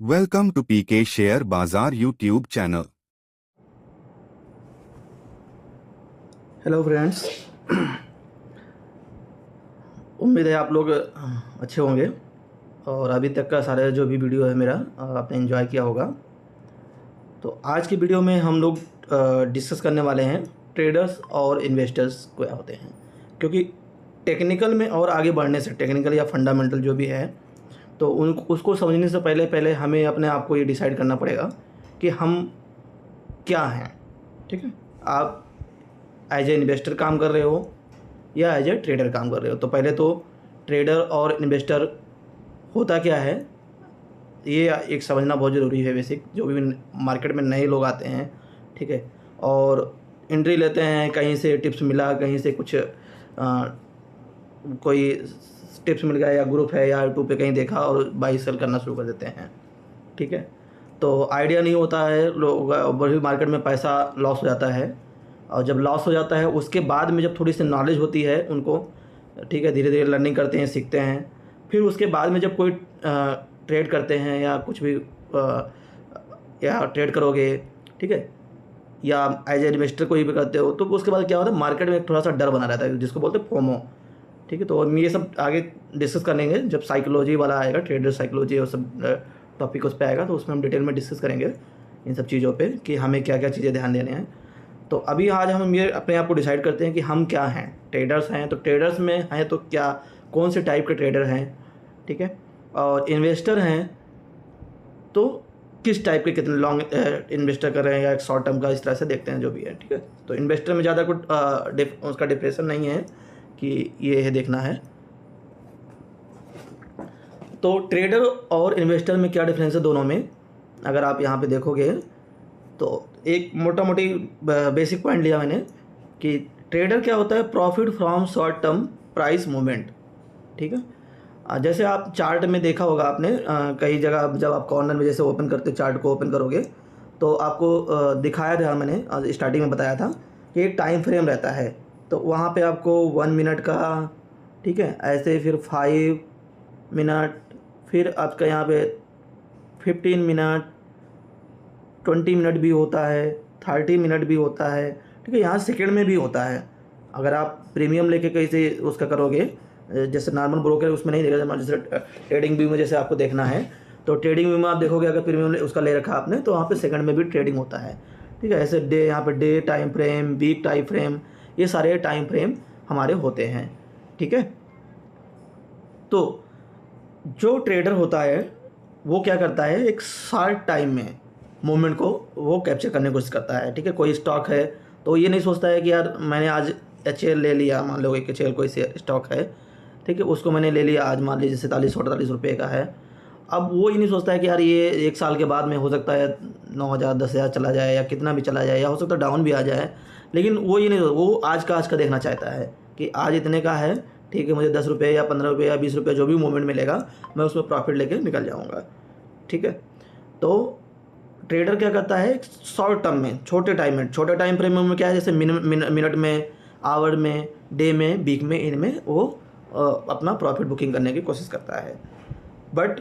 Welcome to PK Share Bazaar YouTube channel. Hello friends. उम्मीद है आप लोग अच्छे होंगे और अभी तक का सारे जो भी वीडियो है मेरा आपने एंजॉय किया होगा। तो आज की वीडियो में हम लोग डिस्कस करने वाले हैं ट्रेडर्स और इन्वेस्टर्स क्या होते हैं, क्योंकि टेक्निकल में और आगे बढ़ने से टेक्निकल या फंडामेंटल जो भी है तो उसको समझने से पहले पहले हमें अपने आप को ये डिसाइड करना पड़ेगा कि हम क्या हैं। ठीक है, आप एज ए इन्वेस्टर काम कर रहे हो या एज ए ट्रेडर काम कर रहे हो। तो पहले तो ट्रेडर और इन्वेस्टर होता क्या है ये एक समझना बहुत ज़रूरी है। बेसिक जो भी मार्केट में नए लोग आते हैं, ठीक है, और एंट्री लेते हैं, कहीं से टिप्स मिला, कहीं से कुछ कोई टिप्स मिल गया या ग्रुप है या यूट्यूब पे कहीं देखा और बाई सेल करना शुरू कर देते हैं। ठीक है, तो आइडिया नहीं होता है, लोग बड़ी मार्केट में पैसा लॉस हो जाता है और जब लॉस हो जाता है उसके बाद में जब थोड़ी सी नॉलेज होती है उनको, ठीक है, धीरे धीरे लर्निंग करते हैं, सीखते हैं, फिर उसके बाद में जब कोई ट्रेड करते हैं या कुछ भी या ट्रेड करोगे, ठीक है, या एज ए इन्वेस्टर कोई भी करते हो, तो उसके बाद क्या होता है मार्केट में एक थोड़ा सा डर बना रहता है जिसको बोलते हैं फोमो। ठीक है, तो हम ये सब आगे डिस्कस करेंगे जब साइकोलॉजी वाला आएगा, ट्रेडर साइकोलॉजी और सब टॉपिक उस पर आएगा, तो उसमें हम डिटेल में डिस्कस करेंगे इन सब चीज़ों पे कि हमें क्या क्या चीज़ें ध्यान देने हैं। तो अभी आज हम ये अपने आप को डिसाइड करते हैं कि हम क्या हैं। ट्रेडर्स हैं तो ट्रेडर्स में हैं तो क्या, कौन से टाइप के ट्रेडर हैं, ठीक है, और इन्वेस्टर हैं तो किस टाइप के, कितने लॉन्ग इन्वेस्टर कर रहे हैं या एक शॉर्ट टर्म का, इस तरह से देखते हैं जो भी है। ठीक है, तो इन्वेस्टर में ज़्यादा कुछ उसका डिप्रेशन नहीं है कि ये है देखना है। तो ट्रेडर और इन्वेस्टर में क्या डिफरेंस है दोनों में, अगर आप यहाँ पे देखोगे तो एक मोटा मोटी बेसिक पॉइंट लिया मैंने कि ट्रेडर क्या होता है, profit from short term price movement. ठीक है, जैसे आप चार्ट में देखा होगा आपने, कई जगह जब आप कॉर्नर में जैसे ओपन करते, चार्ट को ओपन करोगे तो आपको दिखाया था, मैंने स्टार्टिंग में बताया था कि एक टाइम फ्रेम रहता है, तो वहाँ पे आपको 1 मिनट का, ठीक है, ऐसे फिर 5 मिनट, फिर आपका यहाँ पे 15 मिनट, 20 मिनट भी होता है, 30 मिनट भी होता है, ठीक है, यहाँ सेकंड में भी होता है। अगर आप प्रीमियम लेके कहीं से उसका करोगे, जैसे नॉर्मल ब्रोकर उसमें नहीं देगा, जैसे ट्रेडिंग व्यू में जैसे आपको देखना है, तो ट्रेडिंग व्यू में आप देखोगे अगर प्रीमियम उसका ले रखा आपने तो वहाँ पे सेकंड में भी ट्रेडिंग होता है। ठीक है, ऐसे डे, यहाँ पे day time frame, week time frame, ये सारे टाइम फ्रेम हमारे होते हैं। ठीक है, तो जो ट्रेडर होता है वो क्या करता है, एक शॉर्ट टाइम में मूवमेंट को वो कैप्चर करने की कोशिश करता है। ठीक है, कोई स्टॉक है तो ये नहीं सोचता है कि यार मैंने आज HL ले लिया, मान लो एक HL कोई स्टॉक है, ठीक है, उसको मैंने ले लिया आज, मान लीजिए 47-48 रुपये का है। अब वो ये नहीं सोचता है कि यार ये 1 साल के बाद में हो सकता है 9,000 10,000 चला जाए या कितना भी चला जाए, या हो सकता है डाउन भी आ जाए, लेकिन वो ये नहीं, वो आज का देखना चाहता है कि आज इतने का है, ठीक है, मुझे 10 रुपये या 15 रुपये या 20 रुपये जो भी मूवमेंट मिलेगा मैं उसमें प्रॉफिट लेके निकल जाऊँगा। ठीक है, तो ट्रेडर क्या करता है, शॉर्ट टर्म में, छोटे टाइम फ्रेम में क्या है, जैसे मिनट में, आवर में, डे में, वीक में, इनमें वो अपना प्रॉफिट बुकिंग करने की कोशिश करता है। बट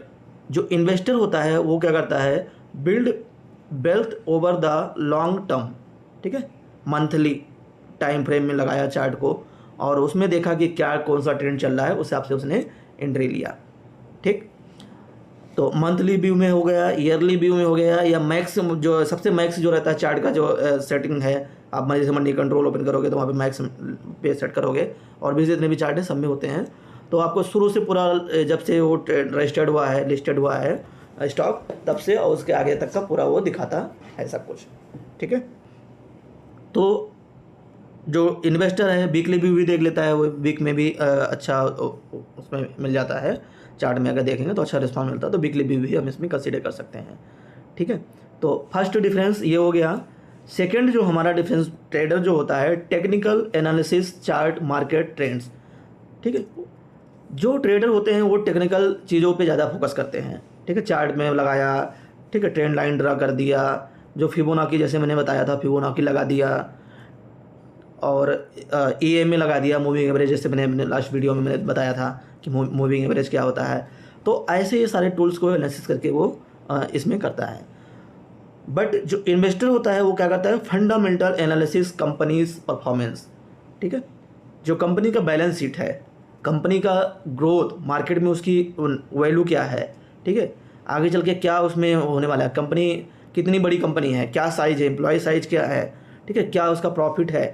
जो इन्वेस्टर होता है वो क्या करता है, build wealth over the long term. ठीक है, मंथली टाइम फ्रेम में लगाया चार्ट को और उसमें देखा कि क्या कौन सा ट्रेंड चल रहा है, उस हिसाब से उसने एंट्री लिया। ठीक, तो मंथली व्यू में हो गया, ईयरली व्यू में हो गया, या मैक्स, जो सबसे मैक्स जो रहता है चार्ट का जो सेटिंग है, आप जैसे मंडी कंट्रोल ओपन करोगे तो वहाँ पे मैक्स पे सेट करोगे, और भी जितने भी चार्ट है सब में होते हैं। तो आपको शुरू से पूरा, जब से वो रजिस्टर्ड हुआ है, लिस्टेड हुआ है स्टॉक, तब से और उसके आगे तक का पूरा वो दिखाता है सब कुछ। ठीक है, तो जो इन्वेस्टर है वीकली व्यू भी देख लेता है, वो वीक में भी अच्छा उसमें मिल जाता है, चार्ट में अगर देखेंगे तो अच्छा रिस्पॉन्स मिलता है, तो वीकली व्यू भी हम इसमें कंसीडर कर सकते हैं। ठीक है, तो फर्स्ट डिफरेंस ये हो गया। सेकंड जो हमारा डिफरेंस, ट्रेडर जो होता है technical analysis, chart, market trends. ठीक है, जो ट्रेडर होते हैं वो टेक्निकल चीज़ों पे ज़्यादा फोकस करते हैं। ठीक है, चार्ट में लगाया, ठीक है, ट्रेंड लाइन ड्रा कर दिया, जो फिबोनाची जैसे मैंने बताया था फिबोनाची लगा दिया, और EMA लगा दिया, मूविंग एवरेज, जैसे मैंने लास्ट वीडियो में मैंने बताया था कि मूविंग एवरेज क्या होता है। तो ऐसे ये सारे टूल्स को एनालिसिस करके वो इसमें करता है। बट जो इन्वेस्टर होता है वो क्या करता है, फंडामेंटल एनालिसिस कंपनीज परफॉर्मेंस, ठीक है, जो कंपनी का बैलेंस शीट है, कंपनी का ग्रोथ, मार्केट में उसकी वैल्यू क्या है, ठीक है, आगे चल के क्या उसमें होने वाला है, कंपनी कितनी बड़ी कंपनी है, क्या साइज है, एम्प्लॉय साइज क्या है, ठीक है, क्या उसका प्रॉफिट है।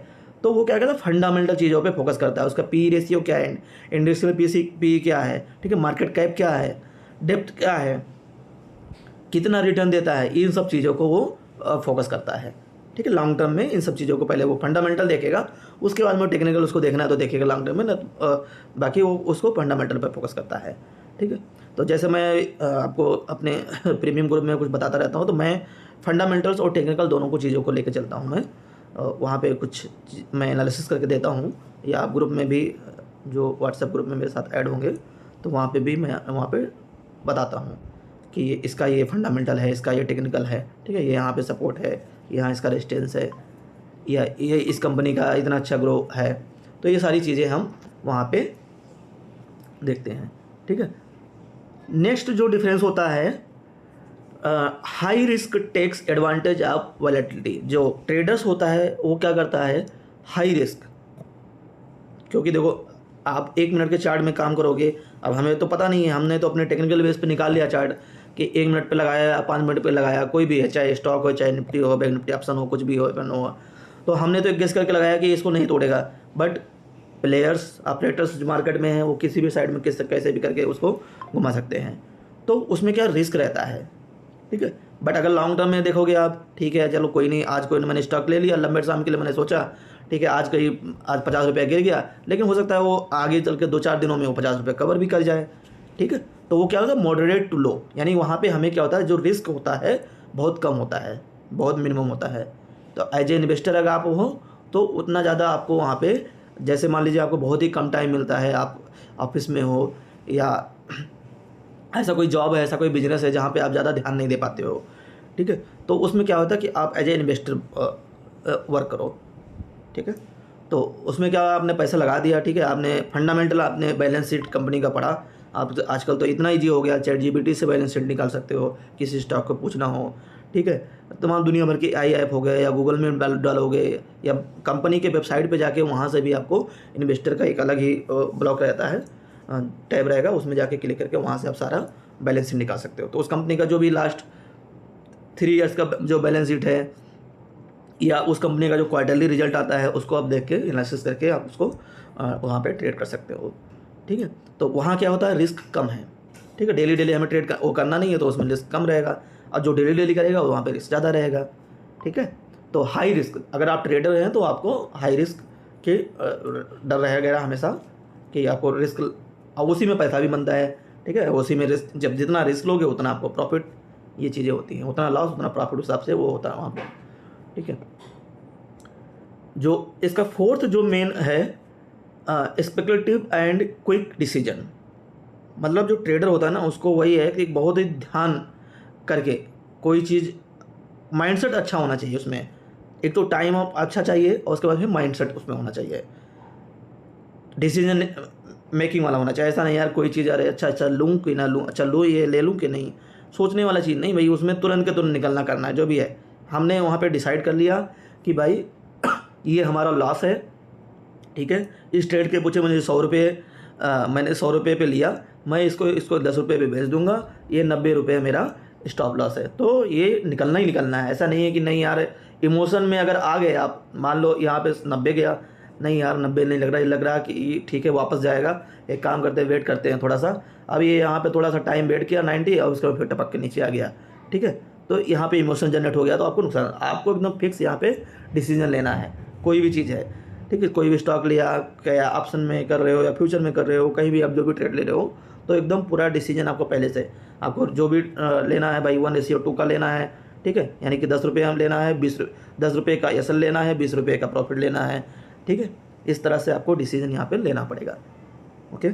तो वो क्या करता है, फंडामेंटल चीज़ों पे फोकस करता है। उसका पी रेशियो क्या है, इंडस्ट्रियल पी क्या है, ठीक है, मार्केट कैप क्या है, डेप्थ क्या है, कितना रिटर्न देता है, इन सब चीज़ों को वो फोकस करता है, ठीक है। लॉन्ग टर्म में इन सब चीज़ों को पहले वो फंडामेंटल देखेगा, उसके बाद में टेक्निकल उसको देखना है तो देखेगा लॉन्ग टर्म में, ना बाकी वो उसको फंडामेंटल पर फोकस करता है, ठीक है। तो जैसे मैं आपको अपने प्रीमियम ग्रुप में कुछ बताता रहता हूँ, तो मैं फंडामेंटल्स और टेक्निकल दोनों को चीज़ों को लेकर चलता हूँ। मैं वहाँ पे कुछ मैं एनालिसिस करके देता हूँ, या आप ग्रुप में भी, जो व्हाट्सएप ग्रुप में मेरे साथ ऐड होंगे, तो वहाँ पे भी मैं वहाँ पे बताता हूँ कि इसका ये फंडामेंटल है, इसका ये टेक्निकल है, ठीक है, ये यहाँ पे सपोर्ट है, यहाँ इसका रेजिस्टेंस है, या ये इस कंपनी का इतना अच्छा ग्रो है। तो ये सारी चीज़ें हम वहाँ पे देखते हैं, ठीक है। नेक्स्ट जो डिफरेंस होता है, high risk takes advantage of volatility. जो ट्रेडर्स होता है वो क्या करता है, हाई रिस्क, क्योंकि देखो आप 1 मिनट के चार्ट में काम करोगे, अब हमें तो पता नहीं है, हमने तो अपने टेक्निकल बेस पे निकाल लिया चार्ट कि 1 मिनट पे लगाया, 5 मिनट पे लगाया, कोई भी है, चाहे स्टॉक हो, चाहे निफ्टी हो, बैंक निफ्टी ऑप्शन हो, कुछ भी हो, एफएन हो, तो हमने तो एक गेस करके लगाया कि इसको नहीं तोड़ेगा। बट प्लेयर्स, ऑपरेटर्स जो मार्केट में हैं, वो किसी भी साइड में कैसे भी करके उसको घुमा सकते हैं, तो उसमें क्या रिस्क रहता है, ठीक है। बट अगर लॉन्ग टर्म में देखोगे आप, ठीक है, चलो कोई नहीं, आज कोई मैंने स्टॉक ले लिया लंबे टाइम के लिए, मैंने सोचा, ठीक है, आज 50 रुपया गिर गया, लेकिन हो सकता है वो आगे चल के 2-4 दिनों में वो 50 रुपये कवर भी कर जाए, ठीक है। तो वो क्या होता है, मॉडरेट टू लो, यानी वहाँ पे हमें क्या होता है, जो रिस्क होता है बहुत कम होता है, बहुत मिनिमम होता है। तो एज ए इन्वेस्टर अगर आप हो तो उतना ज़्यादा आपको वहाँ पे, जैसे मान लीजिए आपको बहुत ही कम टाइम मिलता है, आप ऑफिस में हो, या ऐसा कोई जॉब है, ऐसा कोई बिजनेस है जहाँ पे आप ज़्यादा ध्यान नहीं दे पाते हो, ठीक है, तो उसमें क्या होता है कि आप एज ए इन्वेस्टर वर्क करो, ठीक है। तो उसमें क्या, आपने पैसा लगा दिया, ठीक है, आपने फंडामेंटल, आपने बैलेंस शीट कंपनी का पढ़ा, आप आजकल तो इतना ईजी हो गया, चैट जीपीटी से बैलेंस शीट निकाल सकते हो, किसी स्टॉक को पूछना हो, ठीक है, तमाम दुनिया भर के आई ऐप हो गए, या गूगल में डालोगे, या कंपनी के वेबसाइट पे जाके वहाँ से भी आपको इन्वेस्टर का एक अलग ही ब्लॉक रहता है, टैब रहेगा, उसमें जाके क्लिक करके वहाँ से आप सारा बैलेंस शीट निकाल सकते हो। तो उस कंपनी का जो भी लास्ट 3 ईयर्स का जो बैलेंस शीट है, या उस कंपनी का जो क्वार्टरली रिजल्ट आता है, उसको आप देख के एनालिसिस करके आप उसको वहाँ पे ट्रेड कर सकते हो, ठीक है। तो वहाँ क्या होता है, रिस्क कम है, ठीक है, डेली हमें ट्रेड वो करना नहीं है, तो उसमें रिस्क कम रहेगा, और जो डेली करेगा वहाँ पे रिस्क ज़्यादा रहेगा, ठीक है। तो हाई रिस्क, अगर आप ट्रेडर हैं तो आपको हाई रिस्क के डर रहेगा हमेशा कि आपको रिस्क, और उसी में पैसा भी बनता है, ठीक है, उसी में रिस्क, जब जितना रिस्क लोगे उतना आपको प्रॉफिट, ये चीज़ें होती हैं, उतना लॉस उतना प्रॉफिट, हिसाब से वो होता है वहाँ पर, ठीक है। जो इसका फोर्थ जो मेन है, स्पेकुलेटिव एंड क्विक डिसीजन, मतलब जो ट्रेडर होता है ना, उसको वही है कि बहुत ही ध्यान करके कोई चीज़, माइंडसेट अच्छा होना चाहिए उसमें, एक तो टाइम अच्छा चाहिए, और उसके बाद फिर माइंडसेट उसमें होना चाहिए, डिसीजन मेकिंग वाला होना चाहिए। ऐसा नहीं यार कोई चीज़, अरे अच्छा लूँ कि ना लूँ, अच्छा लूँ ये ले लूँ कि नहीं, सोचने वाला चीज़ नहीं भाई, उसमें तुरंत के तुरंत निकलना करना है। जो भी है हमने वहाँ पे डिसाइड कर लिया कि भाई ये हमारा लॉस है, ठीक है, इस ट्रेड के पूछे मुझे 100 रुपये, मैंने 100 रुपये पे लिया, मैं इसको 10 रुपये पे भेज दूंगा, ये 90 रुपये मेरा स्टॉप लॉस है, तो ये निकलना ही निकलना है। ऐसा नहीं है कि नहीं यार इमोशन में अगर आ गए आप, मान लो यहाँ पे 90 गया, नहीं यार 90 नहीं लग रहा, ये लग रहा कि ठीक है वापस जाएगा, एक काम करते हैं वेट करते हैं थोड़ा सा, अब ये यहाँ पे थोड़ा सा टाइम वेट किया 90, और उसके बाद फिर टपक के नीचे आ गया, ठीक है, तो यहाँ पे इमोशन जनरेट हो गया, तो आपको नुकसान, आपको एकदम फिक्स यहाँ पे डिसीजन लेना है, कोई भी चीज़ है, ठीक है, कोई भी स्टॉक लिया, क्या ऑप्शन में कर रहे हो या फ्यूचर में कर रहे हो, कहीं भी आप जो भी ट्रेड ले रहे हो, तो एकदम पूरा डिसीजन आपको पहले से, आपको जो भी लेना है भाई 1:2 का लेना है, ठीक है, यानी कि 10 रुपये हम लेना है, 10 रुपये का एसएल लेना है, 20 रुपये का प्रॉफिट लेना है, ठीक है, इस तरह से आपको डिसीजन यहाँ पे लेना पड़ेगा, ओके।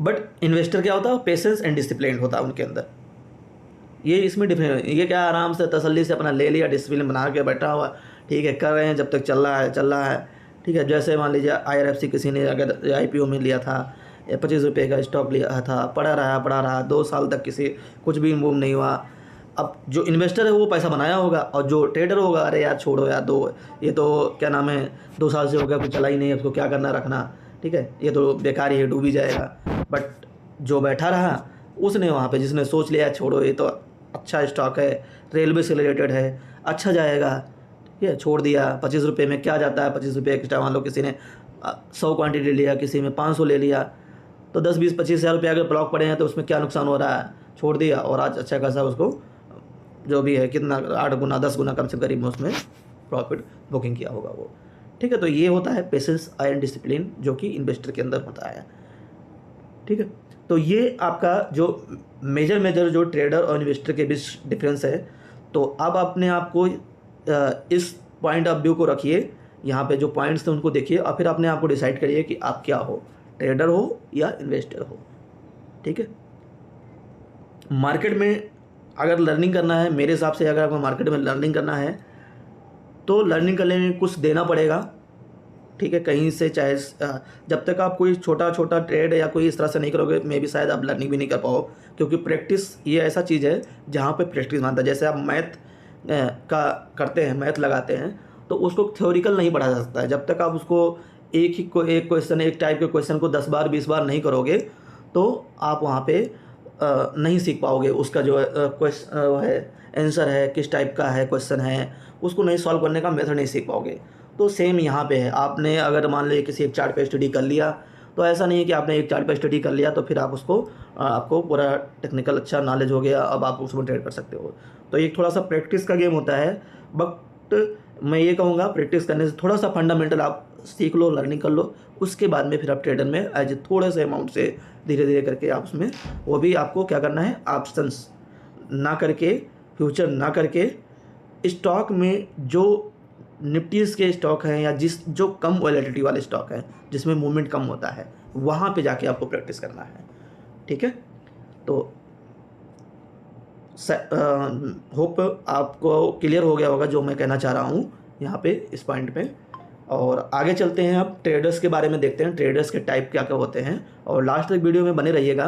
बट इन्वेस्टर क्या होता है, पेशेंस एंड डिसिप्लिन होता है उनके अंदर, ये इसमें डिफरेंस, ये क्या आराम से तसल्ली से अपना ले लिया, डिसिप्लिन बना के बैठा हुआ, ठीक है, कर रहे हैं जब तक चल रहा है, ठीक है। जैसे मान लीजिए IRFC किसी ने अगर IPO में लिया था, ₹25 का स्टॉक लिया था, पड़ा रहा 2 साल तक किसी कुछ भी मूव नहीं हुआ। अब जो इन्वेस्टर है वो पैसा बनाया होगा और जो ट्रेडर होगा, अरे यार छोड़ो यार, ये तो क्या नाम है 2 साल से हो गया, कुछ चला ही नहीं है, उसको क्या करना रखना, ठीक है, ये तो बेकार ही है, डूब ही जाएगा। बट जो बैठा रहा उसने वहाँ पे, जिसने सोच लिया छोड़ो ये तो अच्छा स्टॉक है, रेलवे से रिलेटेड है, अच्छा जाएगा, ठीक है, छोड़ दिया। ₹25 में क्या जाता है, ₹25 एक्स्ट्रा, मान लो किसी ने 100 क्वांटिटी लिया, किसी में 500 ले लिया, तो 10 20 25 हज़ार रुपये अगर ब्लॉक पड़े हैं तो उसमें क्या नुकसान हो रहा है, छोड़ दिया और आज अच्छा खासा उसको जो भी है कितना 8 गुना 10 गुना कम से करीब में उसमें प्रॉफिट बुकिंग किया होगा वो, ठीक है। तो ये होता है पेशेंस एंड डिसिप्लिन जो कि इन्वेस्टर के अंदर होता है, ठीक है। तो ये आपका जो मेजर जो ट्रेडर और इन्वेस्टर के बीच डिफरेंस है। तो अब अपने आप को इस पॉइंट ऑफ व्यू को रखिए, यहाँ पे जो पॉइंट्स थे उनको देखिए और फिर अपने आप को डिसाइड करिए कि आप क्या हो, ट्रेडर हो या इन्वेस्टर हो, ठीक है। मार्केट में अगर लर्निंग करना है, मेरे हिसाब से अगर आपको मार्केट में लर्निंग करना है तो लर्निंग करने में कुछ देना पड़ेगा, ठीक है, कहीं से, चाहे जब तक आप कोई छोटा ट्रेड या कोई इस तरह से नहीं करोगे मे भी शायद आप लर्निंग भी नहीं कर पाओ, क्योंकि प्रैक्टिस ये ऐसा चीज़ है जहाँ पे प्रैक्टिस मानता है। जैसे आप मैथ का करते हैं, मैथ लगाते हैं, तो उसको थ्योरिकल नहीं पढ़ा जा सकता है। जब तक आप उसको एक क्वेश्चन, एक टाइप के क्वेश्चन को 10 बार 20 बार नहीं करोगे तो आप वहाँ पे नहीं सीख पाओगे। उसका जो क्वेश्चन है, आंसर है, किस टाइप का है क्वेश्चन है, उसको नहीं सॉल्व करने का मेथड नहीं सीख पाओगे। तो सेम यहाँ पे है, आपने अगर मान लीजिए किसी एक चार्ट पे स्टडी कर लिया, तो ऐसा नहीं है कि आपने एक चार्ट पे स्टडी कर लिया तो फिर आप उसको आपको पूरा टेक्निकल अच्छा नॉलेज हो गया, अब आप उसमें ट्रेड कर सकते हो। तो एक थोड़ा सा प्रैक्टिस का गेम होता है, बट मैं ये कहूँगा प्रैक्टिस करने से थोड़ा सा फंडामेंटल आप सीख लो, लर्निंग कर लो, उसके बाद में फिर आप ट्रेडर में एज थोड़े से अमाउंट से धीरे धीरे करके आप उसमें, वो भी आपको क्या करना है, ऑप्शंस ना करके, फ्यूचर ना करके, स्टॉक में जो निफ्टीज़ के स्टॉक हैं या जो कम वॉलेटिलिटी वाले स्टॉक हैं जिसमें मूवमेंट कम होता है, वहाँ पे जाके आपको प्रैक्टिस करना है, ठीक है। तो होप आपको क्लियर हो गया होगा जो मैं कहना चाह रहा हूँ यहाँ पे इस पॉइंट पे। और आगे चलते हैं, अब ट्रेडर्स के बारे में देखते हैं, ट्रेडर्स के टाइप क्या क्या होते हैं, और लास्ट तक वीडियो में बने रहिएगा।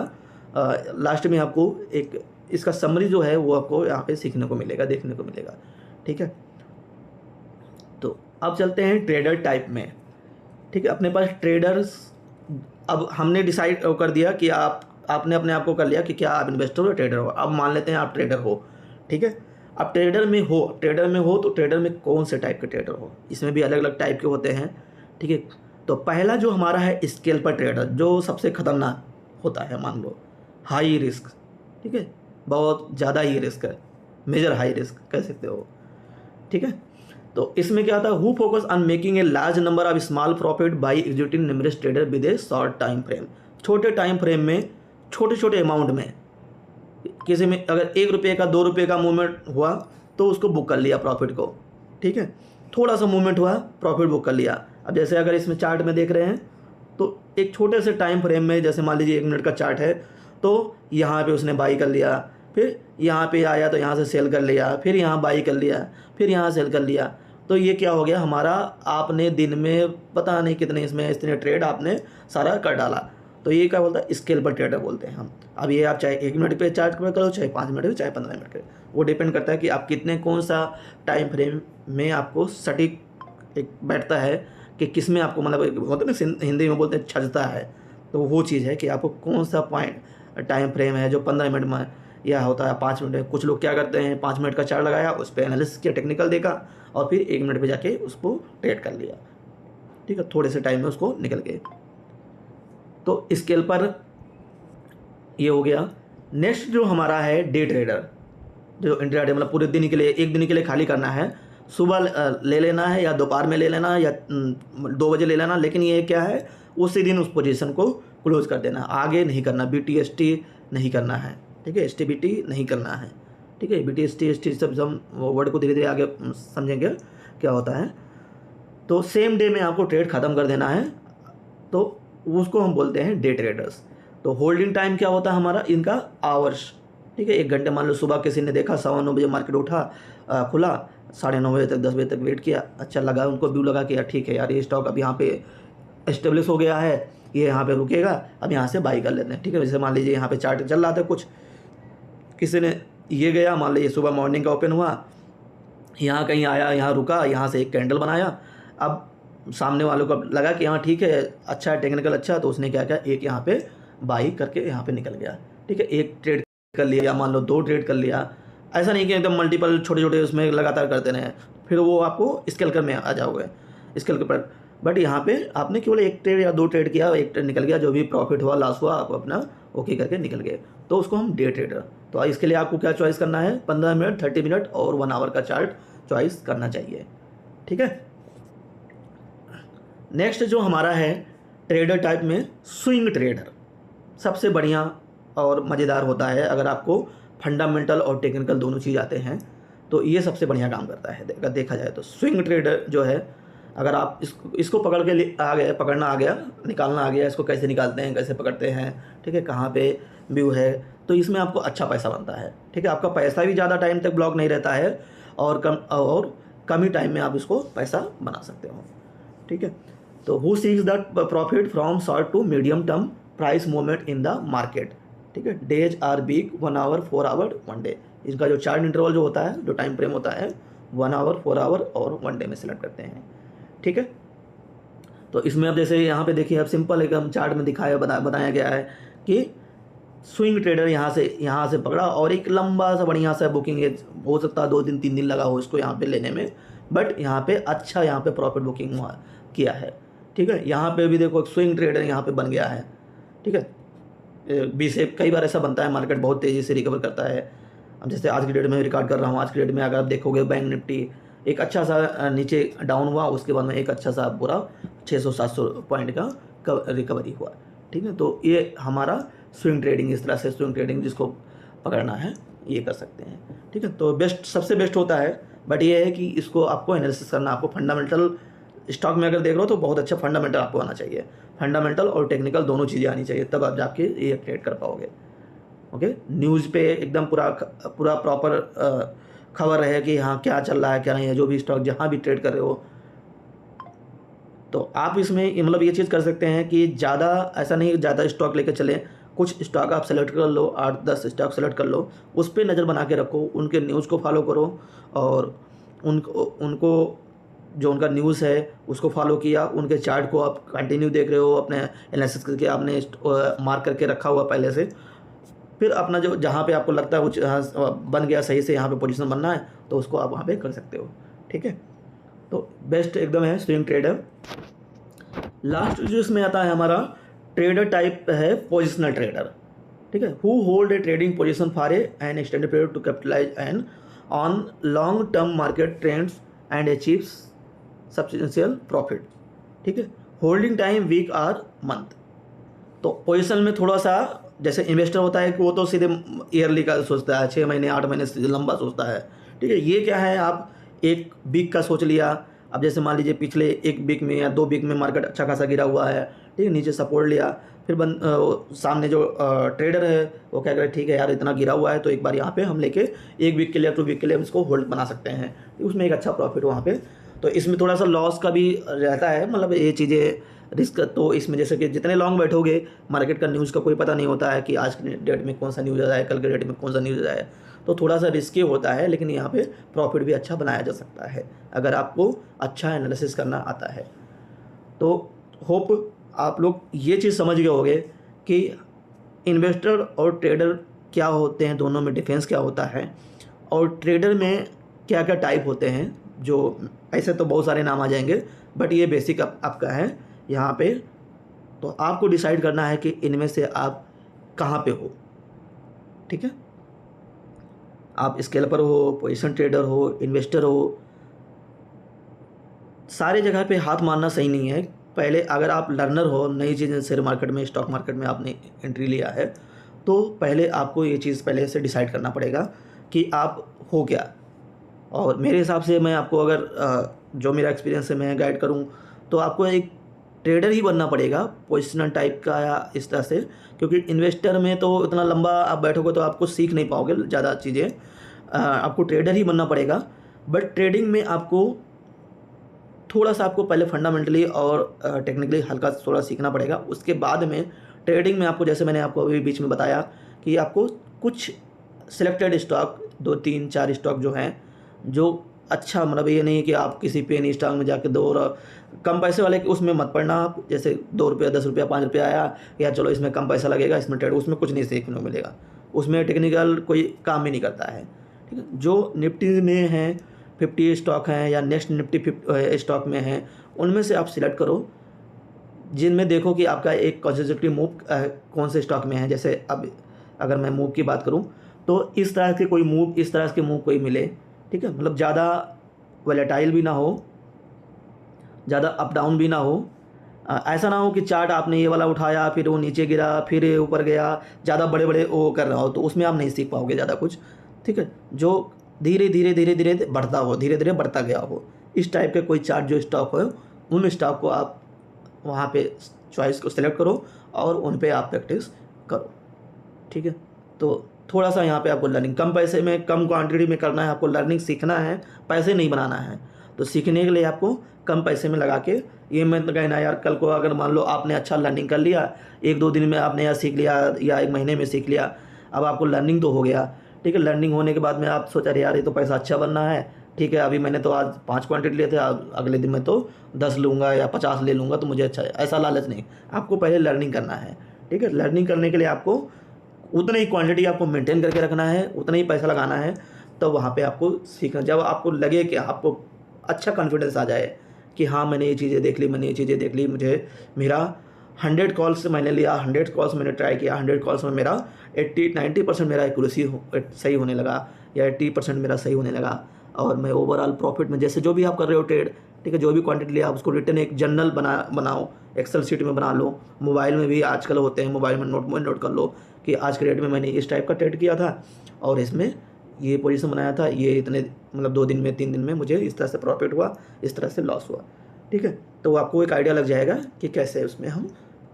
लास्ट में आपको एक इसका समरी जो है वो आपको यहाँ पे सीखने को मिलेगा, देखने को मिलेगा, ठीक है। तो अब चलते हैं ट्रेडर टाइप में, ठीक है। अपने पास ट्रेडर्स, अब हमने डिसाइड कर दिया कि आपने अपने आप को कर लिया कि क्या आप इन्वेस्टर हो या ट्रेडर हो। अब मान लेते हैं आप ट्रेडर हो, ठीक है। अब ट्रेडर में हो तो ट्रेडर में कौन से टाइप के ट्रेडर हो, इसमें भी अलग अलग टाइप के होते हैं, ठीक है। तो पहला जो हमारा है स्केल पर ट्रेडर, जो सबसे खतरनाक होता है, मान लो हाई रिस्क, ठीक है, बहुत ज़्यादा ही रिस्क है, मेजर हाई रिस्क कह सकते हो, ठीक है। तो इसमें क्या आता है, who focus on making a large number of small profit by executing numerous trader with A short time frame. छोटे टाइम फ्रेम में छोटे अमाउंट में, किसी में अगर ₹1 का ₹2 का मूवमेंट हुआ तो उसको बुक कर लिया प्रॉफिट को, ठीक है। थोड़ा सा मूवमेंट हुआ, प्रॉफिट बुक कर लिया। अब जैसे अगर इसमें चार्ट में देख रहे हैं तो एक छोटे से टाइम फ्रेम में, जैसे मान लीजिए 1 मिनट का चार्ट है, तो यहाँ पे उसने बाई कर लिया, फिर यहाँ पे आया तो यहाँ से सेल कर लिया, फिर यहाँ बाई कर लिया, फिर यहाँ सेल कर लिया। तो ये क्या हो गया हमारा, आपने दिन में पता नहीं कितने इसमें इतने ट्रेड आपने सारा कर डाला। तो ये क्या बोलता है, स्केल पर ट्रेडर बोलते हैं हम। अब ये आप चाहे 1 मिनट पे चार्ट पे करो, चाहे 5 मिनट पे, चाहे 15 मिनट पे, वो डिपेंड करता है कि आप कितने, कौन सा टाइम फ्रेम में आपको सटीक एक बैठता है कि किस में आपको, मतलब होता है ना हिंदी में बोलते हैं छजता है। तो वो चीज़ है कि आपको कौन सा पॉइंट टाइम फ्रेम है जो 15 मिनट में या होता है 5 मिनट में। कुछ लोग क्या करते हैं, 5 मिनट का चार्ट लगाया, उस पर एनालिसिस किया, टेक्निकल देखा और फिर 1 मिनट पे जाके उसको ट्रेड कर लिया, ठीक है, थोड़े से टाइम में उसको निकल गए। तो स्केल पर ये हो गया। नेक्स्ट जो हमारा है डे ट्रेडर, जो इंट्राडे मतलब पूरे दिन के लिए, एक दिन के लिए खाली करना है, सुबह ले लेना है या दोपहर में ले लेना या 2 बजे ले लेना, लेकिन ये क्या है, उसी दिन उस पोजीशन को क्लोज कर देना, आगे नहीं करना, BTST नहीं करना है, ठीक है, STBT नहीं करना है, ठीक है। BTST सब हम वर्ड को धीरे धीरे आगे समझेंगे क्या होता है। तो सेम डे में आपको ट्रेड ख़त्म कर देना है, तो उसको हम बोलते हैं डे ट्रेडर्स। तो होल्डिंग टाइम क्या होता है हमारा, इनका आवर्स, ठीक है। 1 घंटे, मान लो सुबह किसी ने देखा 9:15 बजे मार्केट उठा, खुला, 9:30 बजे तक 10 बजे तक वेट किया, अच्छा लगा, उनको व्यू लगा कि यार ठीक है यार, ये स्टॉक अब यहाँ पे एस्टेब्लिश हो गया है, ये यहाँ पे रुकेगा, अब यहाँ से बाई कर लेते हैं। ठीक है, जैसे मान लीजिए यहाँ पे चार्ट चल रहा था कुछ, किसी ने ये गया, मान लीजिए सुबह मॉर्निंग का ओपन हुआ, यहाँ कहीं आया, यहाँ रुका, यहाँ से एक कैंडल बनाया। अब सामने वालों को लगा कि हाँ ठीक है, अच्छा है, टेक्निकल अच्छा है, तो उसने क्या किया, एक यहाँ पे बाई करके यहाँ पे निकल गया। ठीक है, एक ट्रेड कर लिया या मान लो 2 ट्रेड कर लिया। ऐसा नहीं कि एकदम मल्टीपल छोटे छोटे उसमें लगातार करते रहें, फिर वो आपको स्केल कर में आ जाओगे, स्केल के पर। बट यहाँ पे आपने केवल 1 ट्रेड या 2 ट्रेड किया, 1 ट्रेड निकल गया, जो भी प्रॉफिट हुआ लॉस हुआ आप अपना ओके करके निकल गए, तो उसको हम डे ट्रेडर। तो इसके लिए आपको क्या चॉइस करना है, 15 मिनट, 30 मिनट और 1 आवर का चार्ट चॉइस करना चाहिए। ठीक है, नेक्स्ट जो हमारा है ट्रेडर टाइप में स्विंग ट्रेडर, सबसे बढ़िया और मज़ेदार होता है। अगर आपको फंडामेंटल और टेक्निकल दोनों चीज़ आते हैं तो ये सबसे बढ़िया काम करता है। अगर देखा जाए तो स्विंग ट्रेडर जो है, अगर आप इसको पकड़ के आ गए, पकड़ना आ गया, निकालना आ गया, इसको कैसे निकालते हैं, कैसे पकड़ते हैं, ठीक है, कहाँ पे व्यू है, तो इसमें आपको अच्छा पैसा बनता है। ठीक है, आपका पैसा भी ज़्यादा टाइम तक ब्लॉक नहीं रहता है और कम ही टाइम में आप इसको पैसा बना सकते हो। ठीक है, तो who seeks that profit from short to medium term price movement in the market. ठीक है, days or week, 1 hour, 4 hour, 1 day. इसका जो चार्ट इंटरवल जो होता है, जो टाइम फ्रेम होता है, 1 आवर, 4 आवर और 1 डे में सेलेक्ट करते हैं। ठीक है, तो इसमें अब जैसे यहाँ पे देखिए, अब सिंपल एकदम चार्ट में बताया गया है कि स्विंग ट्रेडर यहाँ से पकड़ा और एक लंबा सा बढ़िया सा बुकिंग है, हो सकता है 2 दिन 3 दिन लगा हो इसको यहाँ पे लेने में, बट यहाँ पे अच्छा यहाँ पे प्रॉफिट बुकिंग हुआ किया है। ठीक है, यहाँ पे भी देखो स्विंग ट्रेडर यहाँ पे बन गया है। ठीक है, कई बार ऐसा बनता है, मार्केट बहुत तेज़ी से रिकवर करता है। अब जैसे आज की डेट में रिकॉर्ड कर रहा हूँ, आज की डेट में अगर आप देखोगे बैंक निफ्टी एक अच्छा सा नीचे डाउन हुआ, उसके बाद में एक अच्छा सा पूरा 600-700 पॉइंट का रिकवरी हुआ। ठीक है, तो ये हमारा स्विंग ट्रेडिंग, इस तरह से स्विंग ट्रेडिंग जिसको पकड़ना है ये कर सकते हैं। ठीक है, तो सबसे बेस्ट होता है, बट ये है कि इसको आपको एनालिसिस करना, आपको फंडामेंटल स्टॉक में अगर देख रहे हो तो बहुत अच्छा फंडामेंटल आपको आना चाहिए, फंडामेंटल और टेक्निकल दोनों चीज़ें आनी चाहिए, तब आप जाके ये ट्रेड कर पाओगे। ओके, न्यूज़ पे एकदम पूरा प्रॉपर खबर रहे कि हाँ क्या चल रहा है क्या नहीं है, जो भी स्टॉक जहाँ भी ट्रेड कर रहे हो, तो आप इसमें मतलब ये चीज़ कर सकते हैं कि ज़्यादा ऐसा नहीं ज़्यादा स्टॉक लेकर चलें, कुछ स्टॉक आप सेलेक्ट कर लो, 8-10 स्टॉक सेलेक्ट कर लो, उस पर नज़र बना के रखो, उनके न्यूज़ को फॉलो करो और उनको जो उनका न्यूज़ है उसको फॉलो किया, उनके चार्ट को आप कंटिन्यू देख रहे हो, अपने एनालिसिस करके आपने मार्क करके रखा हुआ पहले से, फिर अपना जो जहाँ पे आपको लगता है वो बन गया सही से, यहाँ पे पोजीशन बनना है तो उसको आप वहाँ पे कर सकते हो। ठीक है, तो बेस्ट एकदम है स्विंग ट्रेडर। लास्ट जो इसमें आता है हमारा ट्रेडर टाइप है पोजिशनल ट्रेडर। ठीक है, who hold a trading position for an extended period to capitalize and on long term market trends and achieves substantial profit. ठीक है, holding time week or month. तो पोजीशन में थोड़ा सा जैसे इन्वेस्टर होता है कि वो तो सीधे ईयरली का सोचता है, 6 महीने 8 महीने से लंबा सोचता है। ठीक है, ये क्या है, आप 1 वीक का सोच लिया। अब जैसे मान लीजिए पिछले 1 वीक में या 2 वीक में मार्केट अच्छा खासा गिरा हुआ है, ठीक है, नीचे सपोर्ट लिया, फिर सामने जो ट्रेडर है वो क्या करे, ठीक है यार इतना गिरा हुआ है तो एक बार यहाँ पे हम लेके 1 वीक के लिए 2 वीक के लिए हम इसको होल्ड बना सकते हैं, उसमें एक अच्छा प्रॉफिट वहाँ पे। तो इसमें थोड़ा सा लॉस का भी रहता है, मतलब ये चीज़ें रिस्क, तो इसमें जैसे कि जितने लॉन्ग बैठोगे मार्केट का न्यूज़ का कोई पता नहीं होता है कि आज की डेट में कौन सा न्यूज़ आया है, कल के डेट में कौन सा न्यूज़ आया है, तो थोड़ा सा रिस्की होता है, लेकिन यहाँ पे प्रॉफिट भी अच्छा बनाया जा सकता है अगर आपको अच्छा एनालिसिस करना आता है। तो होप आप लोग ये चीज़ समझ गए होंगे कि इन्वेस्टर और ट्रेडर क्या होते हैं, दोनों में डिफरेंस क्या होता है, और ट्रेडर में क्या क्या टाइप होते हैं। जो ऐसे तो बहुत सारे नाम आ जाएंगे, बट ये बेसिक आपका है यहाँ पे। तो आपको डिसाइड करना है कि इनमें से आप कहाँ पे हो। ठीक है, आप स्केल्पर हो, पोजीशन ट्रेडर हो, इन्वेस्टर हो, सारे जगह पे हाथ मारना सही नहीं है। पहले अगर आप लर्नर हो, नई चीज़ें शेयर मार्केट में, स्टॉक मार्केट में आपने एंट्री लिया है, तो पहले आपको ये चीज़ पहले से डिसाइड करना पड़ेगा कि आप हो क्या। और मेरे हिसाब से मैं आपको अगर जो मेरा एक्सपीरियंस है मैं गाइड करूं, तो आपको एक ट्रेडर ही बनना पड़ेगा पोजिशनल टाइप का या इस तरह से, क्योंकि इन्वेस्टर में तो इतना लंबा आप बैठोगे तो आपको सीख नहीं पाओगे ज़्यादा चीज़ें, आपको ट्रेडर ही बनना पड़ेगा। बट ट्रेडिंग में आपको थोड़ा सा आपको पहले फंडामेंटली और टेक्निकली हल्का थोड़ा सीखना पड़ेगा। उसके बाद में ट्रेडिंग में आपको, जैसे मैंने आपको अभी बीच में बताया कि आपको कुछ सिलेक्टेड स्टॉक 2 3 4 स्टॉक जो हैं, जो अच्छा, मतलब ये नहीं है कि आप किसी पेनी स्टॉक में जाके दो और कम पैसे वाले उसमें मत पड़ना आप। जैसे 2 रुपया 10 रुपया 5 रुपया आया, या चलो इसमें कम पैसा लगेगा इसमें ट्रेड, उसमें कुछ नहीं सीखने को मिलेगा, उसमें टेक्निकल कोई काम ही नहीं करता है। ठीक है, जो निफ्टी में हैं 50 स्टॉक हैं या नेक्स्ट निफ्टी 50 स्टॉक में हैं, उनमें से आप सिलेक्ट करो जिनमें देखो कि आपका एक कंसेक्यूटिव मूव कौन से स्टॉक में है। जैसे अब अगर मैं मूव की बात करूं तो इस तरह के कोई मूव, इस तरह के मूव कोई मिले, ठीक है, मतलब ज़्यादा वोलेटाइल भी ना हो, ज़्यादा अप डाउन भी ना हो। ऐसा ना हो कि चार्ट आपने ये वाला उठाया फिर वो नीचे गिरा फिर ये ऊपर गया, ज़्यादा बड़े बड़े वो कर रहा हो, तो उसमें आप नहीं सीख पाओगे ज़्यादा कुछ। ठीक है, जो धीरे धीरे धीरे धीरे बढ़ता हो, धीरे धीरे बढ़ता गया हो, इस टाइप के कोई चार्ट जो स्टॉक हो, उन स्टॉक को आप वहाँ पे चॉइस को सिलेक्ट करो और उन पे आप प्रैक्टिस करो। ठीक है, तो थोड़ा सा यहाँ पे आपको लर्निंग कम पैसे में कम क्वांटिटी में करना है, आपको लर्निंग सीखना है, पैसे नहीं बनाना है। तो सीखने के लिए आपको कम पैसे में लगा के, ये मत कहना यार कल को अगर मान लो आपने अच्छा लर्निंग कर लिया, 1-2 दिन में आपने यह सीख लिया या 1 महीने में सीख लिया, अब आपको लर्निंग तो हो गया। ठीक है, लर्निंग होने के बाद में आप सोचा यार ये तो पैसा अच्छा बनना है, ठीक है, अभी मैंने तो आज 5 क्वांटिटी लिए थे, अगले दिन में तो 10 लूँगा या 50 ले लूँगा तो मुझे अच्छा है, ऐसा लालच नहीं। आपको पहले लर्निंग करना है। ठीक है, लर्निंग करने के लिए आपको उतनी ही क्वांटिटी आपको मेंटेन करके रखना है, उतना ही पैसा लगाना है, तो वहाँ पे आपको सीखना। जब आपको लगे कि आपको अच्छा कॉन्फिडेंस आ जाए कि हाँ मैंने ये चीज़ें देख ली, मैंने ये चीज़ें देख ली, मुझे मेरा 100 कॉल्स मैंने लिया, 100 कॉल्स मैंने ट्राई किया, 100 कॉल्स में मेरा 80-90% मेरा एक्यूरेसी सही होने लगा या 80% मेरा सही होने लगा, और मैं ओवरऑल प्रॉफिट में, जैसे जो भी आप कर रहे हो ट्रेड, ठीक है, जो भी क्वांटिटी लिया आप उसको रिटर्न एक जर्नल बनाओ, एक्सेल शीट में बना लो, मोबाइल में भी आजकल होते हैं, मोबाइल में नोट कर लो कि आज के डेट में मैंने इस टाइप का ट्रेड किया था और इसमें ये पोजीशन बनाया था, ये इतने मतलब 2 दिन में 3 दिन में मुझे इस तरह से प्रॉफिट हुआ, इस तरह से लॉस हुआ। ठीक है, तो आपको एक आइडिया लग जाएगा कि कैसे उसमें हम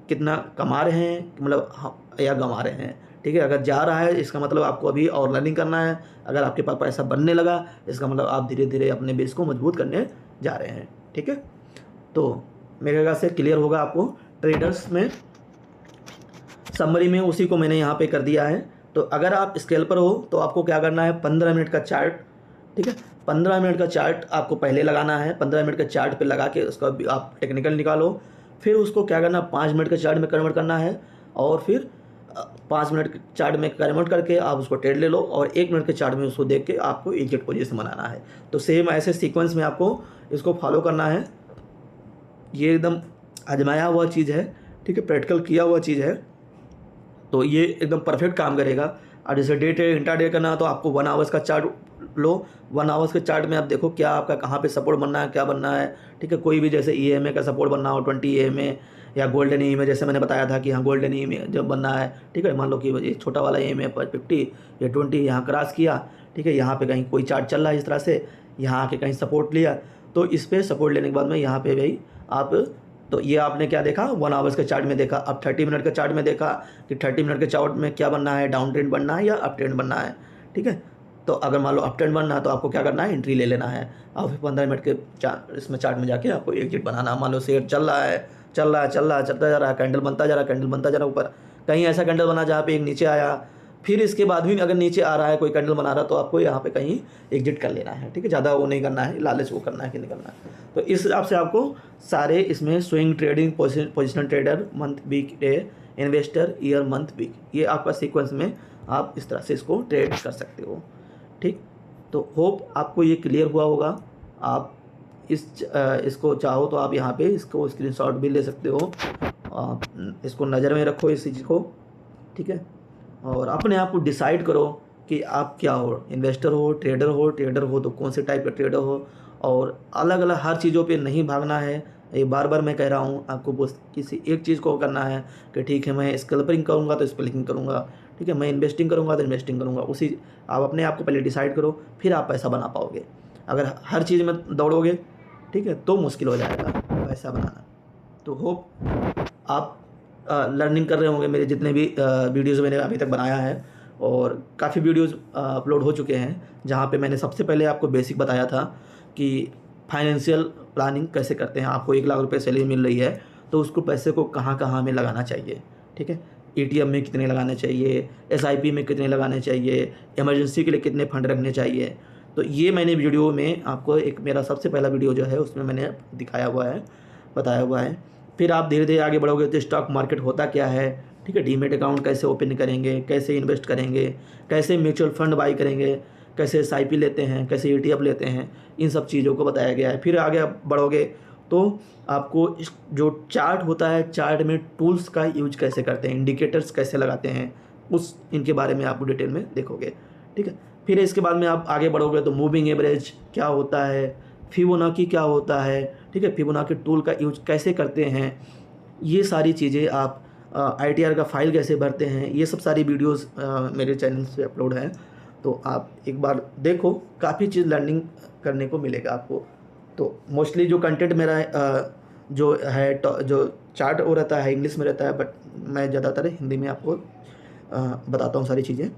कितना कमा रहे हैं, मतलब हम या गंवा रहे हैं। ठीक है, अगर जा रहा है इसका मतलब आपको अभी और लर्निंग करना है, अगर आपके पास पैसा बनने लगा इसका मतलब आप धीरे धीरे अपने बेस को मजबूत करने जा रहे हैं। ठीक है, तो मेरे ख्याल से क्लियर होगा आपको ट्रेडर्स में। समरी में उसी को मैंने यहाँ पे कर दिया है। तो अगर आप स्केल पर हो तो आपको क्या करना है, 15 मिनट का चार्ट, ठीक है, 15 मिनट का चार्ट आपको पहले लगाना है। 15 मिनट के चार्ट पे लगा के उसका आप टेक्निकल निकालो, फिर उसको क्या करना, 5 मिनट के चार्ट में कन्वर्ट करना है, और फिर 5 मिनट के चार्ट में कन्वर्ट करके आप उसको ट्रेड ले लो, और 1 मिनट के चार्ट में उसको देख के आपको एग्जिट पोजीशन बनाना है। तो सेम ऐसे सीक्वेंस में आपको इसको फॉलो करना है। ये एकदम आजमाया हुआ चीज़ है, ठीक है, प्रैक्टिकल किया हुआ चीज़ है, तो ये एकदम परफेक्ट काम करेगा। और जैसे डे ट्रेड इंट्राडे करना तो आपको 1 आवर्स का चार्ट लो, 1 आवर्स के चार्ट में आप देखो क्या आपका कहाँ पे सपोर्ट बनना है, क्या बनना है। ठीक है, कोई भी जैसे EMA का सपोर्ट बनना हो 20 EMA या गोल्डन EMA, जैसे मैंने बताया था कि हाँ गोल्डन EMA जब बनना है, ठीक है, मान लो कि ये छोटा वाला EMA पर 50 या 20 यहाँ क्रॉस किया, ठीक है, यहाँ पे कहीं कोई चार्ट चल रहा है इस तरह से, यहाँ आके कहीं सपोर्ट लिया, तो इस पर सपोर्ट लेने के बाद में यहाँ पे भाई आप, तो ये आपने क्या देखा 1 आवर्स के चार्ट में देखा। अब 30 मिनट के चार्ट में देखा कि 30 मिनट के चार्ट में क्या बनना है, डाउन ट्रेंड बनना है या अप ट्रेंड बनना है। ठीक है, तो अगर मान लो अप ट्रेंड बनना है तो आपको क्या करना है, एंट्री ले लेना है, और फिर 15 मिनट के इसमें चार्ट में जाके आपको एग्जिट बनाना है। मान लो शेयर चल रहा है, चलता जा रहा है, कैंडल बनता जा रहा है ऊपर, कहीं ऐसा कैंडल बना जहाँ पे एक नीचे आया, फिर इसके बाद भी अगर नीचे आ रहा है कोई कैंडल बना रहा है तो आपको यहाँ पे कहीं एग्जिट कर लेना है। ठीक है, ज़्यादा वो नहीं करना है, लालच वो करना है कि निकलना है। तो इस हिसाब से आपको सारे इसमें swing trading, positional trader, month week day, investor, year month week, ये आपका सीक्वेंस में आप इस तरह से इसको ट्रेड कर सकते हो। ठीक, तो होप आपको ये क्लियर हुआ होगा। आप इसको चाहो तो आप यहाँ पे इसको स्क्रीनशॉट भी ले सकते हो, इसको नज़र में रखो इस चीज़ को। ठीक है, और अपने आप को डिसाइड करो कि आप क्या हो, इन्वेस्टर हो, ट्रेडर हो तो कौन से टाइप का ट्रेडर हो, और अलग अलग हर चीज़ों पे नहीं भागना है। ये बार बार मैं कह रहा हूँ आपको, बस किसी एक चीज़ को करना है कि ठीक है मैं स्कैल्पिंग करूँगा तो स्कैल्पिंग करूँगा, ठीक है, मैं इन्वेस्टिंग करूँगा तो इन्वेस्टिंग करूँगा। उसी आप अपने आप को पहले डिसाइड करो, फिर आप पैसा बना पाओगे। अगर हर चीज़ में दौड़ोगे, ठीक है, तो मुश्किल हो जाएगा पैसा बनाना। तो होप आप लर्निंग कर रहे होंगे मेरे जितने भी वीडियोज़ मैंने अभी तक बनाया है, और काफ़ी वीडियोज़ अपलोड हो चुके हैं जहाँ पे मैंने सबसे पहले आपको बेसिक बताया था कि फाइनेंशियल प्लानिंग कैसे करते हैं। आपको 1 लाख रुपये सैलरी मिल रही है तो उसको पैसे को कहाँ कहाँ में लगाना चाहिए, ठीक है। एटीएम में कितने लगाने चाहिए, एसआईपी में कितने लगाने चाहिए, इमरजेंसी के लिए कितने फंड रखने चाहिए। तो ये मैंने वीडियो में आपको एक मेरा सबसे पहला वीडियो जो है उसमें मैंने दिखाया हुआ है, बताया हुआ है। फिर आप धीरे धीरे आगे बढ़ोगे तो स्टॉक मार्केट होता क्या है, ठीक है, डीमेट अकाउंट कैसे ओपन करेंगे, कैसे इन्वेस्ट करेंगे, कैसे म्यूचुअल फंड बाई करेंगे, कैसे एसआईपी लेते हैं, कैसे ईटीएफ लेते हैं, इन सब चीज़ों को बताया गया है। फिर आगे आप बढ़ोगे तो आपको इस जो चार्ट होता है, चार्ट में टूल्स का यूज कैसे करते हैं, इंडिकेटर्स कैसे लगाते हैं, उस इनके बारे में आप डिटेल में देखोगे, ठीक है। फिर इसके बाद में आप आगे बढ़ोगे तो मूविंग एवरेज क्या होता है, फिबोनाची क्या होता है, ठीक है, फिबोनाची टूल का यूज कैसे करते हैं, ये सारी चीज़ें आप ITR का फाइल कैसे भरते हैं, ये सब सारी वीडियोस मेरे चैनल पे अपलोड हैं। तो आप एक बार देखो, काफ़ी चीज़ लर्निंग करने को मिलेगा आपको। तो मोस्टली जो कंटेंट मेरा जो है जो चार्ट वो रहता है इंग्लिश में रहता है, बट मैं ज़्यादातर हिंदी में आपको बताता हूँ सारी चीज़ें।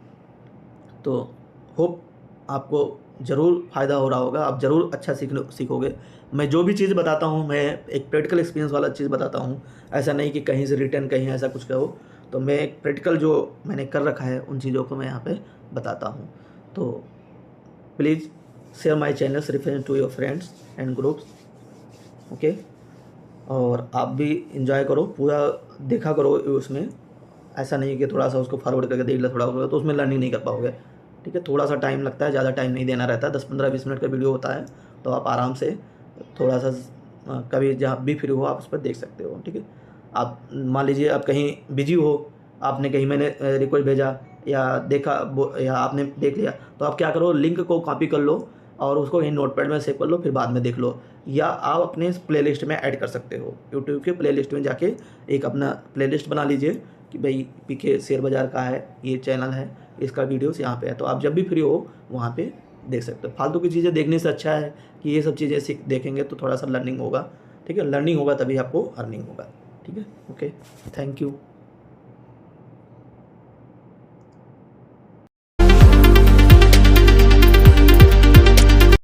तो होप आपको ज़रूर फ़ायदा हो रहा होगा, आप ज़रूर अच्छा सीखोगे। मैं जो भी चीज़ बताता हूँ मैं एक प्रैक्टिकल एक्सपीरियंस वाला चीज़ बताता हूँ, ऐसा नहीं कि कहीं से रिटर्न कहीं ऐसा कुछ कहो। तो मैं एक प्रैक्टिकल जो मैंने कर रखा है उन चीज़ों को मैं यहाँ पे बताता हूँ। तो please share my channels reference to your friends and groups, okay. और आप भी इंजॉय करो, पूरा देखा करो उसमें, ऐसा नहीं कि थोड़ा सा उसको फॉरवर्ड करके देख लो थोड़ा तो उसमें लर्निंग नहीं कर पाओगे, ठीक है। थोड़ा सा टाइम लगता है, ज़्यादा टाइम नहीं देना रहता है, 10-15-20 मिनट का वीडियो होता है। तो आप आराम से थोड़ा सा कभी जहाँ भी फ्री हो आप उस पर देख सकते हो, ठीक है। आप मान लीजिए आप कहीं बिजी हो, आपने कहीं मैंने रिक्वेस्ट भेजा या देखा या आपने देख लिया, तो आप क्या करो, लिंक को कॉपी कर लो और उसको कहीं नोटपैड में सेव कर लो, फिर बाद में देख लो। या आप अपने प्लेलिस्ट में ऐड कर सकते हो, यूट्यूब के प्लेलिस्ट में जाके एक अपना प्लेलिस्ट बना लीजिए कि भाई PK शेयर बाज़ार का है, ये चैनल है, इसका वीडियोस यहाँ पे है। तो आप जब भी फ्री हो वहाँ पे देख सकते हो। फालतू की चीज़ें देखने से अच्छा है कि ये सब चीज़ें देखेंगे तो थोड़ा सा लर्निंग होगा, ठीक है। लर्निंग होगा तभी आपको अर्निंग होगा, ठीक है। Okay, thank you.